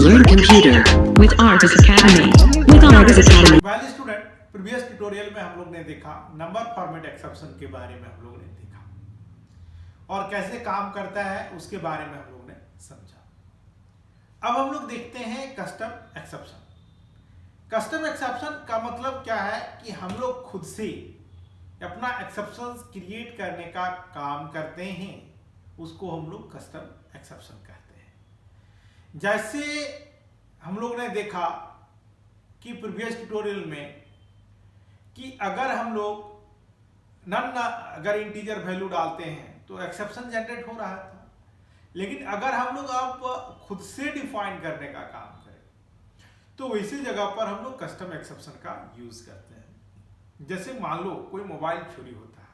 learn computer with Argus Academy. With Argus Academy. Well student, previous tutorial में हम लोग ने देखा नंबर फॉर्मेट एक्सेप्शन के बारे में हम लोग ने देखा और कैसे काम करता है उसके बारे में हम लोग ने समझा। अब हम लोग देखते हैं कस्टम एक्सेप्शन। कस्टम एक्सेप्शन का मतलब क्या है कि हम लोग खुद से अपना एक्सेप्शन क्रिएट करने का काम करते हैं, उसको हम लोग कस्टम एक्सेप्शन कहते हैं। जैसे हम लोग ने देखा कि प्रीवियस ट्यूटोरियल में कि अगर हम लोग अगर इंटीजर वैल्यू डालते हैं तो एक्सेप्शन जनरेट हो रहा था, लेकिन अगर हम लोग अब खुद से डिफाइन करने का काम करें तो वैसी जगह पर हम लोग कस्टम एक्सेप्शन का यूज करते हैं। जैसे मान लो कोई मोबाइल चोरी होता है,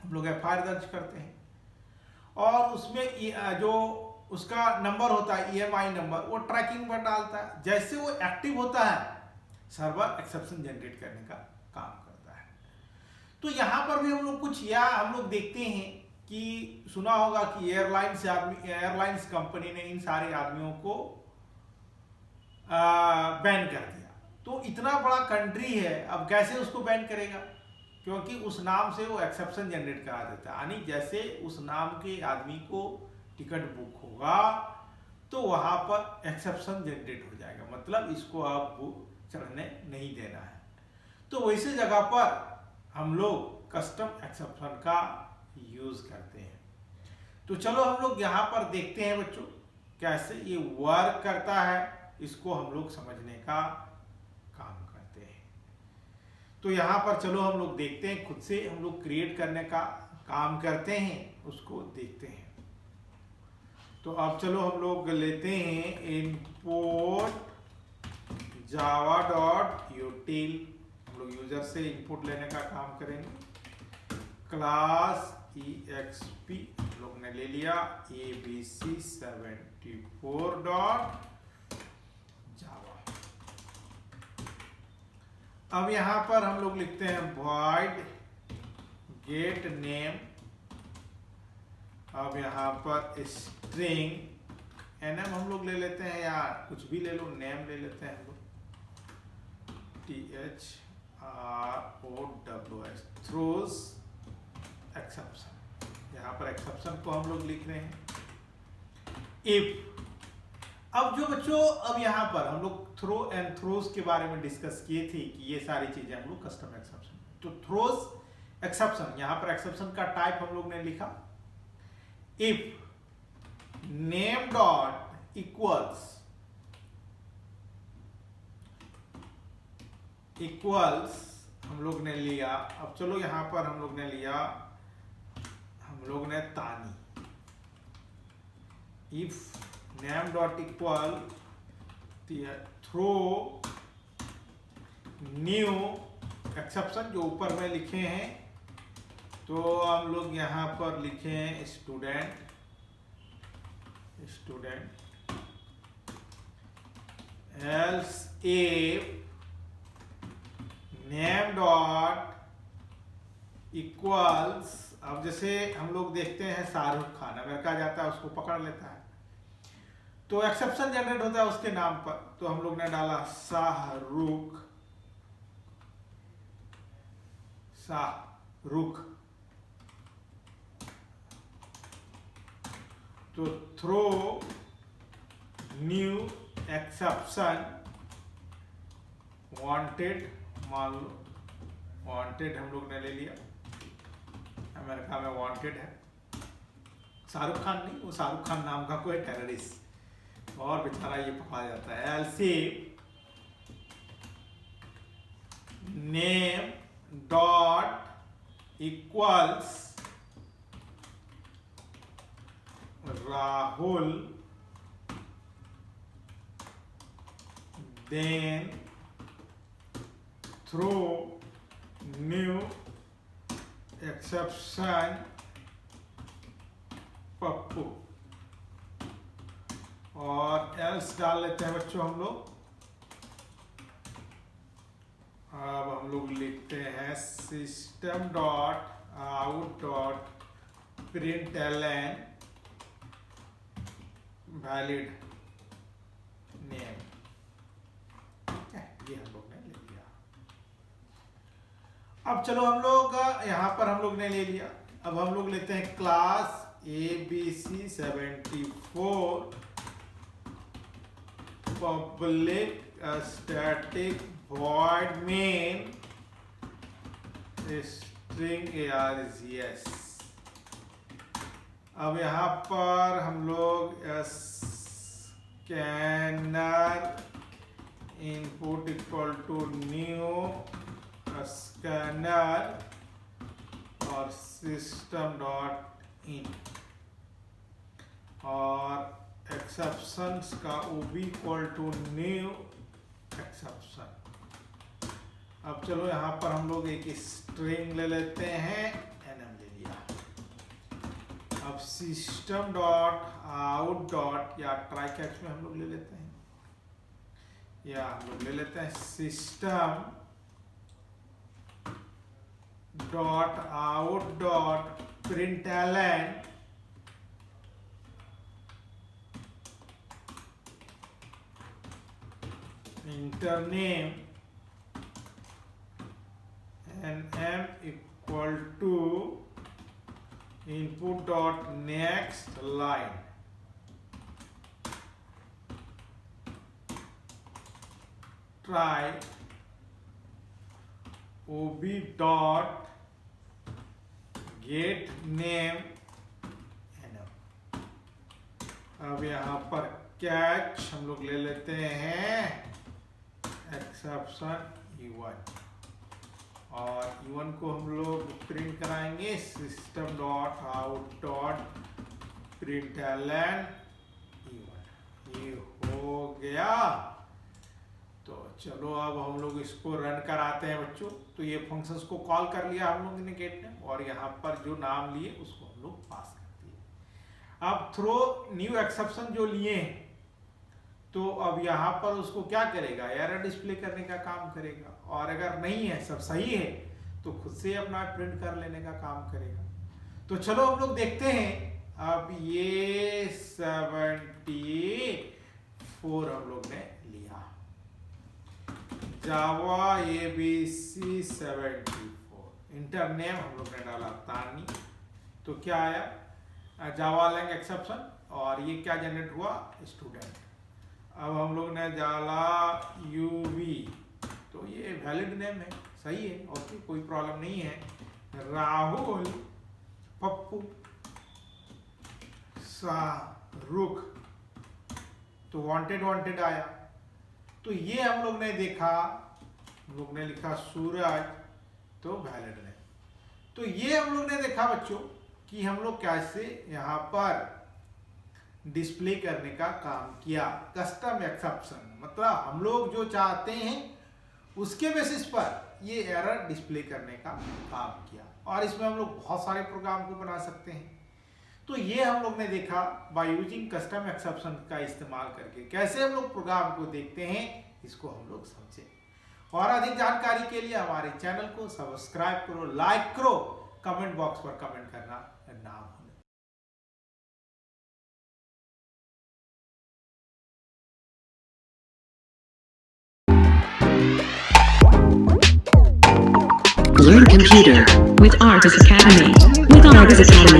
हम लोग एफआईआर दर्ज करते हैं और उसमें जो उसका नंबर होता है ईएमआई नंबर, वो ट्रैकिंग पर डालता है। जैसे वो एक्टिव होता है सर्वर एक्सेप्शन जनरेट करने का काम करता है। तो यहाँ पर भी हम लोग हम लोग देखते हैं कि सुना होगा कि एयरलाइंस कंपनी ने इन सारे आदमियों को बैन कर दिया। तो इतना बड़ा कंट्री है, अब कैसे उसको बैन करेगा, क्योंकि उस नाम से वो एक्सेप्शन जनरेट करा देता है। यानी जैसे उस नाम के आदमी को टिकट बुक होगा तो वहां पर एक्सेप्शन जनरेट हो जाएगा, मतलब इसको आप चढ़ने नहीं देना है। तो वैसे जगह पर हम लोग कस्टम एक्सेप्शन का यूज करते हैं। तो चलो हम लोग यहाँ पर देखते हैं बच्चों कैसे ये वर्क करता है, इसको हम लोग समझने का काम करते हैं। तो यहाँ पर चलो हम लोग देखते हैं, खुद से हम लोग क्रिएट करने का काम करते हैं, उसको देखते हैं। तो अब चलो हम लोग लेते हैं इनपुट java.util, हम लोग यूजर से इनपुट लेने का काम करेंगे। क्लास exp हम लोग ने ले लिया abc74.java। अब यहां पर हम लोग लिखते हैं void get name। अब यहाँ पर स्ट्रिंग nm हम लोग ले लेते हैं, या कुछ भी ले लो, नेम ले लेते हैं हम लोग throws थ्रोज एक्सेप्शन। यहाँ पर एक्सेप्शन को हम लोग लिख रहे हैं इफ। अब जो बच्चों अब यहाँ पर हम लोग थ्रो एंड थ्रोज के बारे में डिस्कस किए थे कि ये सारी चीजें हम लोग कस्टम एक्सेप्शन। तो थ्रोज एक्सेप्शन, यहाँ पर एक्सेप्शन का टाइप हम लोग ने लिखा if name dot equals हम लोग ने लिया। अब चलो यहां पर हम लोग ने लिया, हम लोग ने तानी। if name dot equal throw new exception जो ऊपर में लिखे हैं, तो हम लोग यहाँ पर लिखे हैं student else if name dot equals. अब जैसे हम लोग देखते हैं शाहरुख खान, अमेरिका जाता है उसको पकड़ लेता है तो एक्सेप्शन जनरेट होता है उसके नाम पर। तो हम लोग ने डाला शाहरुख। तो थ्रो न्यू एक्सेप्शन वांटेड, मान लो वांटेड हम लोग ने ले लिया, अमेरिका में वांटेड है। शाहरुख खान नहीं, वो शाहरुख खान नाम का कोई टेररिस्ट, और बेचारा ये पकड़ा जाता है। LC name dot equals Rahul, then throw new exception Pappu, और else डाल लेते हैं बच्चों हम लोग। अब हम लोग लिखते हैं system dot out dot println valid name, ठीक है, ये हम लोग ने ले लिया। अब चलो हम लोग यहां पर हम लोग ने ले लिया। अब हम लोग लेते हैं class ABC 74 public static void main string ARGS। अब यहाँ पर हम लोग scanner input equal to new scanner और सिस्टम डॉट इन और एक्सेप्शंस का OB equal to new exception. अब चलो यहाँ पर हम लोग एक स्ट्रिंग ले लेते हैं, NM ले लिया। अब सिस्टम डॉट आउट डॉट या ट्राई कैच में हम लोग ले लेते हैं, या हम लोग ले लेते हैं system dot out dot println enter name NM equal to input dot next line try OB dot get name NM। अब यहाँ पर कैच हम लोग ले लेते हैं एक्सेप्शन E1 और E1 को हम लोग प्रिंट कराएंगे system dot out dot println E1। ये हो गया। तो चलो अब हम लोग इसको रन कराते हैं बच्चों। तो ये फंक्शंस को कॉल कर लिया हम लोग ने गेट ने, और यहाँ पर जो नाम लिए उसको हम लोग पास कर दिए। अब थ्रो न्यू एक्सेप्शन जो लिए हैं, तो अब यहाँ पर उसको क्या करेगा, एरर डिस्प्ले करने का काम करेगा, और अगर नहीं है सब सही है तो खुद से अपना प्रिंट कर लेने का काम करेगा। तो चलो हम लोग देखते हैं। अब ये 74 हम लोग ने लिया, जावा ABC 74, इंटर नेम हम लोग ने डाला तानी। तो क्या आया, जावा लैंग एक्सेप्शन, और ये क्या जनरेट हुआ, स्टूडेंट। अब हम लोग ने डाला UV, तो ये वैलिड नेम है, सही है, ओके, कोई प्रॉब्लम नहीं है। राहुल, पप्पू, शाहरुख, तो वांटेड आया। तो ये हम लोग ने देखा, हम लोग ने लिखा सूरज, तो वैलिड नेम। तो ये हम लोग ने देखा बच्चों कि हम लोग कैसे यहाँ पर डिस्प्ले करने का काम किया। कस्टम एक्सेप्शन मतलब हम लोग जो चाहते हैं उसके बेसिस पर ये एरर डिस्प्ले करने का काम किया, और इसमें हम लोग बहुत सारे प्रोग्राम को बना सकते हैं। तो ये हम लोग ने देखा बाय यूजिंग कस्टम एक्सेप्शन का इस्तेमाल करके कैसे हम लोग प्रोग्राम को देखते हैं, इसको हम लोग समझे। और अधिक जानकारी के लिए हमारे चैनल को सब्सक्राइब करो, लाइक करो, कमेंट बॉक्स पर कमेंट करना ना भूलें। Learn computer with Artis Academy. With Artis Academy.